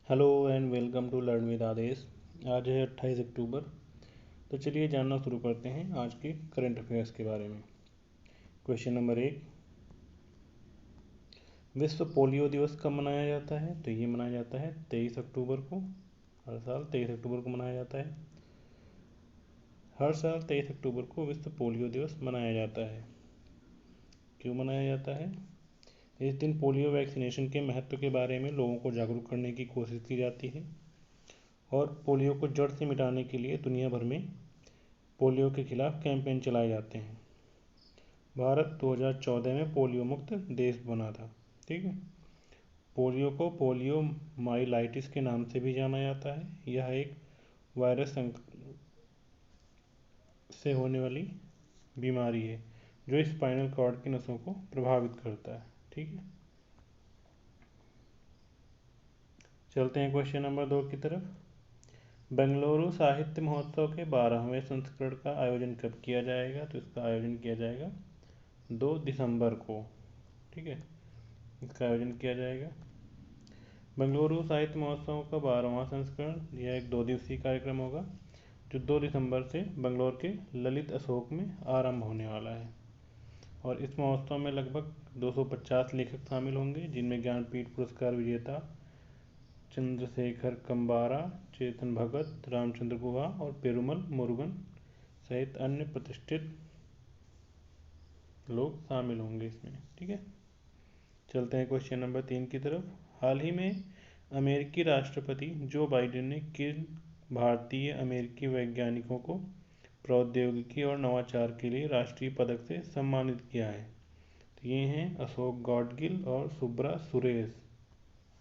Hello and welcome to learn with Adesh. आज है 28 अक्टूबर। तो चलिए जानना शुरू करते हैं आज के करंट अफेयर्स के बारे में। क्वेश्चन नंबर 1, विश्व पोलियो दिवस कब मनाया जाता है? तो ये मनाया जाता है 23 अक्टूबर को। हर साल 23 अक्टूबर को मनाया जाता है। हर साल 23 अक्टूबर को विश्व पोलियो दिवस मनाया जाता है। क्यों मनाया जाता है? इस दिन पोलियो वैक्सीनेशन के महत्व के बारे में लोगों को जागरूक करने की कोशिश की जाती है और पोलियो को जड़ से मिटाने के लिए दुनिया भर में पोलियो के खिलाफ कैंपेन चलाए जाते हैं। भारत 2014 में पोलियो मुक्त देश बना था। ठीक है। पोलियो को पोलियो माइलाइटिस के नाम से भी जाना जाता है। यह एक वायरस से होने वाली बीमारी है जो स्पाइनल कॉर्ड की नसों को प्रभावित करता है। ठीक है। चलते हैं क्वेश्चन नंबर 2 की तरफ। बेंगलुरु साहित्य महोत्सव के 12वें संस्करण का आयोजन कब किया जाएगा? तो इसका आयोजन किया जाएगा 2 दिसंबर को। ठीक है, इसका आयोजन किया जाएगा। बेंगलुरु साहित्य महोत्सव का 12वां संस्करण यह एक 2 दिवसीय कार्यक्रम होगा जो 2 दिसंबर से बेंगलोर के ललित अशोक में आरंभ होने वाला है। और इस महोत्सव में लगभग 250 लेखक शामिल होंगे, जिनमें ज्ञानपीठ पुरस्कार विजेता चंद्रशेखर कंबारा, चेतन भगत, रामचंद्र गुहा और पेरुमल मुरुगन सहित अन्य प्रतिष्ठित लोग शामिल होंगे इसमें। ठीक है। चलते हैं क्वेश्चन नंबर 3 की तरफ। हाल ही में अमेरिकी राष्ट्रपति जो बाइडेन ने किन भारतीय अमेरिकी वैज्ञानिकों को प्रौद्योगिकी और नवाचार के लिए राष्ट्रीय पदक से सम्मानित किया है? तो ये हैं अशोक गॉडगिल और सुब्रा सुरेश।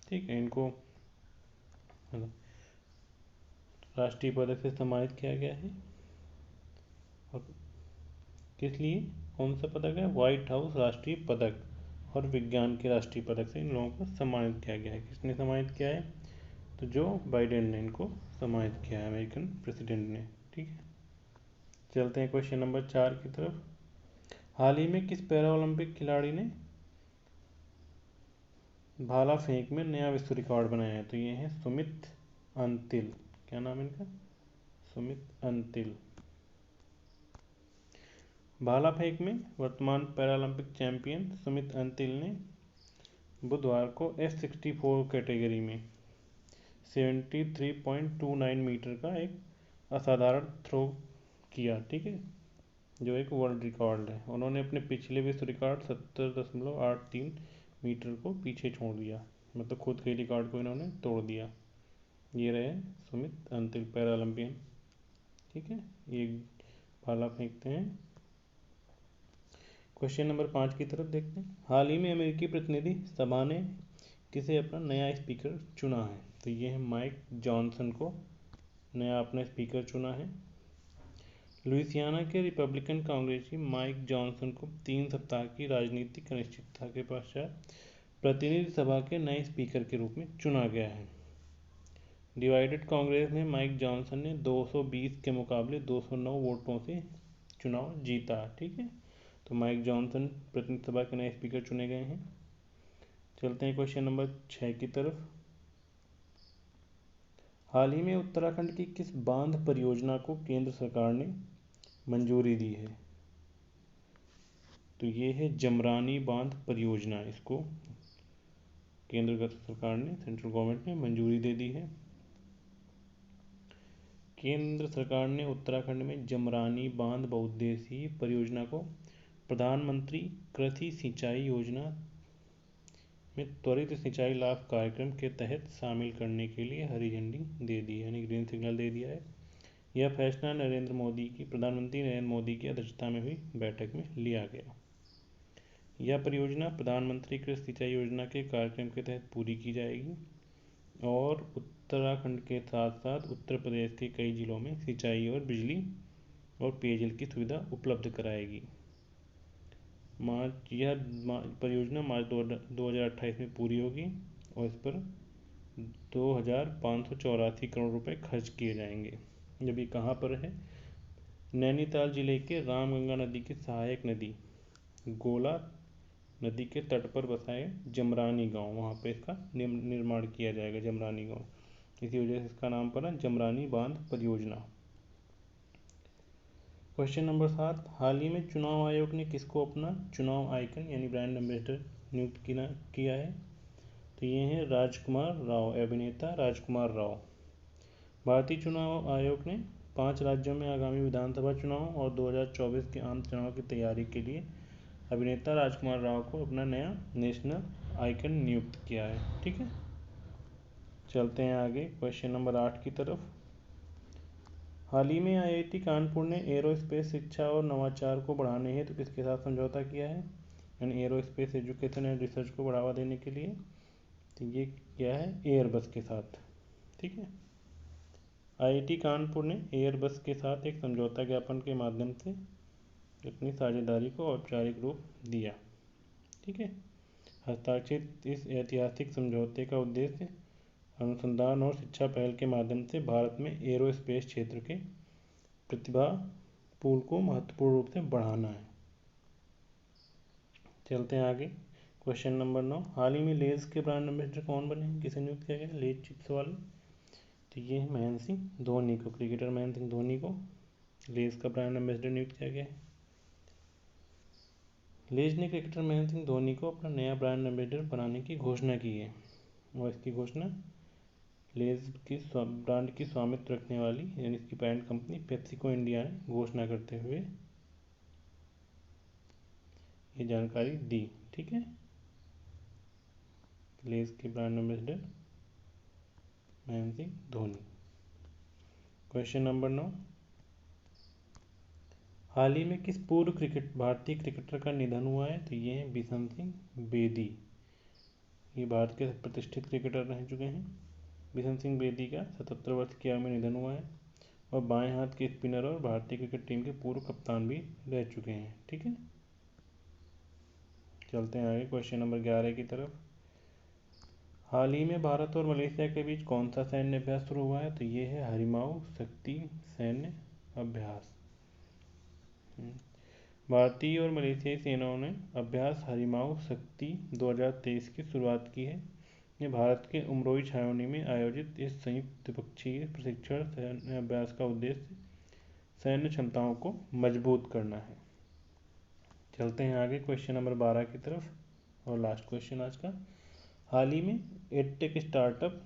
ठीक है, इनको राष्ट्रीय पदक से सम्मानित किया गया है। और किस लिए? कौन सा पदक है? व्हाइट हाउस राष्ट्रीय पदक और विज्ञान के राष्ट्रीय पदक से इन लोगों को सम्मानित किया गया है। किसने सम्मानित किया है? तो जो बाइडेन ने इनको सम्मानित किया है, अमेरिकन प्रेसिडेंट ने। ठीक है। चलते हैं क्वेश्चन नंबर 4 की तरफ। हाल ही में किस पैरा ओलंपिक खिलाड़ी ने भाला फेंक में नया विश्व रिकॉर्ड बनाया है? तो ये है सुमित अंतिल। क्या नाम है इनका? सुमित अंतिल। भाला फेंक में वर्तमान पैरालंपिक चैंपियन सुमित अंतिल ने बुधवार को F64 कैटेगरी में 73.29 मीटर का एक असाधारण थ्रो किया। ठीक है, जो एक वर्ल्ड रिकॉर्ड है। उन्होंने अपने पिछले विश्व रिकॉर्ड 70.83 मीटर को पीछे छोड़ दिया, मतलब खुद के रिकॉर्ड को इन्होंने तोड़ दिया। ये रहे सुमित अंतिल, पैरालंपियन। ठीक है, ये भाला फेंकते हैं। क्वेश्चन नंबर 5 की तरफ देखते हैं। हाल ही में अमेरिकी प्रतिनिधि सभा ने किसे अपना नया स्पीकर चुना है? तो ये है माइक जॉनसन को नया अपना स्पीकर चुना है। लुइसियाना के रिपब्लिकन कांग्रेसी माइक जॉनसन को 3 सप्ताह की राजनीतिक अनिश्चितता के पश्चात प्रतिनिधि सभा के नए स्पीकर के रूप में चुना गया है। डिवाइडेड कांग्रेस में माइक जॉनसन ने 220 के मुकाबले 209 वोटों से चुनाव जीता। ठीक है, तो माइक जॉनसन प्रतिनिधि सभा के नए स्पीकर चुने गए हैं। चलते हैं क्वेश्चन नंबर 6 की तरफ। हाल ही में उत्तराखंड की किस बांध परियोजना को केंद्र सरकार ने मंजूरी दी है? तो ये है जमरानी बांध परियोजना। इसको केंद्र सरकार ने, सेंट्रल गवर्नमेंट ने मंजूरी दे दी है। केंद्र सरकार ने उत्तराखंड में जमरानी बांध बहुउद्देशीय परियोजना को प्रधानमंत्री कृषि सिंचाई योजना में त्वरित सिंचाई लाभ कार्यक्रम के तहत शामिल करने के लिए हरी झंडी दे दी, यानी ग्रीन सिग्नल दे दिया है। यह फैसला प्रधानमंत्री नरेंद्र मोदी की अध्यक्षता में हुई बैठक में लिया गया। यह परियोजना प्रधानमंत्री कृषि सिंचाई योजना के कार्यक्रम के तहत पूरी की जाएगी और उत्तराखंड के साथ साथ उत्तर प्रदेश के कई जिलों में सिंचाई और बिजली और पेयजल की सुविधा उपलब्ध कराएगी। यह परियोजना मार्च 2028 में पूरी होगी और इस पर 2584 करोड़ रुपए खर्च किए जाएंगे। जब ये कहाँ पर है? नैनीताल जिले के रामगंगा नदी की सहायक नदी गोला नदी के तट पर बसाए जमरानी गांव, वहाँ पे इसका निर्माण किया जाएगा, जमरानी गांव। इसी वजह से इसका नाम पड़ा जमरानी बांध परियोजना। क्वेश्चन नंबर 7, हाल ही में चुनाव आयोग ने किसको अपना चुनाव आइकन यानी ब्रांड एम्बेसडर नियुक्त किया है? तो ये है राजकुमार राव, अभिनेता राजकुमार राव। भारतीय चुनाव आयोग ने 5 राज्यों में आगामी विधानसभा चुनाव और 2024 के आम चुनाव की तैयारी के लिए अभिनेता राजकुमार राव को अपना नया नेशनल आइकन नियुक्त किया है। ठीक है, चलते हैं आगे क्वेश्चन नंबर 8 की तरफ। हाल ही में IIT कानपुर ने एरोस्पेस शिक्षा और नवाचार को बढ़ाने हेतु किसके साथ समझौता किया है? यानी एरोस्पेस एजुकेशन एंड रिसर्च को बढ़ावा देने के लिए, तो ये क्या है, एयरबस के साथ। ठीक है, IIT कानपुर ने एयरबस के साथ एक समझौता ज्ञापन के माध्यम से अपनी साझेदारी को औपचारिक रूप दिया। ठीक है, हस्ताक्षरित इस ऐतिहासिक समझौते का उद्देश्य अनुसंधान और शिक्षा पहल के माध्यम से भारत में एरोस्पेस क्षेत्र के प्रतिभा पूल को महत्वपूर्ण रूप से बढ़ाना है। चलते हैं आगे क्वेश्चन नंबर 9, हाल ही में लेज के ब्रांड एम्बेसडर कौन बने हैं, किसे नियुक्त किया गया? लेज चिप्स वाले, तो ये है महेंद्र सिंह धोनी को, क्रिकेटर महेंद्र सिंह धोनी को लेज का ब्रांड एम्बेसडर नियुक्त किया गया है। लेज ने क्रिकेटर महेंद्र सिंह धोनी को अपना नया ब्रांड एम्बेसडर बनाने की घोषणा की है, और इसकी घोषणा लेज की ब्रांड की स्वामित्व रखने वाली यानी इसकी पेरेंट कंपनी पेप्सिको इंडिया ने घोषणा करते हुए ये जानकारी दी। ठीक है, लेज के brand ambassador Mahendra Singh Dhoni. Question number 9, हाल ही में किस पूर्व भारतीय क्रिकेटर का निधन हुआ है? तो ये है बिशन सिंह बेदी, ये भारत के प्रतिष्ठित क्रिकेटर रह चुके हैं। बिशन सिंह बेदी का 77 वर्ष की आयु में निधन हुआ है, और बाएं हाथ के स्पिनर और भारतीय क्रिकेट टीम के पूर्व कप्तान भी रह चुके हैं। ठीक है, चलते हैं आगे क्वेश्चन नंबर 11 की तरफ। हाल ही में भारत और मलेशिया के बीच कौन सा सैन्य अभ्यास शुरू हुआ है? तो ये है हरिमाऊ शक्ति सैन्य अभ्यास। भारतीय और मलेशियाई सेनाओं ने अभ्यास हरिमाऊ शक्ति 2023 की शुरुआत की है। ये भारत के उमरोई छावनी में आयोजित इस संयुक्त द्विपक्षीय प्रशिक्षण सैन्य अभ्यास का उद्देश्य सैन्य क्षमताओं को मजबूत करना है। चलते हैं आगे क्वेश्चन नंबर 12 की तरफ और लास्ट क्वेश्चन आज का। हाल ही में edtech startup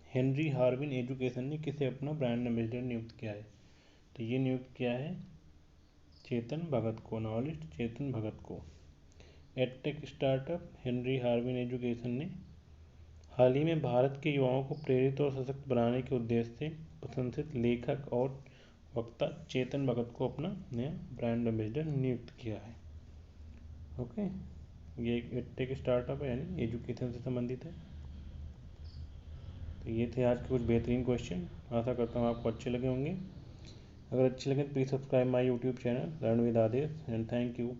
Henry Harvin education ने किसे अपना ब्रांड एम्बेसडर नियुक्त किया है? तो ये नियुक्त किया है चेतन भगत को, नॉलेज चेतन भगत को। Edtech startup Henry Harvin education ने हाल ही में भारत के युवाओं को प्रेरित और सशक्त बनाने के उद्देश्य से प्रशंसित लेखक और वक्ता चेतन भगत को अपना नया ब्रांड एम्बेसडर नियुक्त किया है। ओके, ये एक एडटेक स्टार्टअप है यानी एजुकेशन से संबंधित है। तो ये थे आज के कुछ बेहतरीन क्वेश्चन, आशा करता हूँ आपको अच्छे लगे होंगे। अगर अच्छे लगे तो please subscribe my YouTube channel learn with Adesh, and thank you.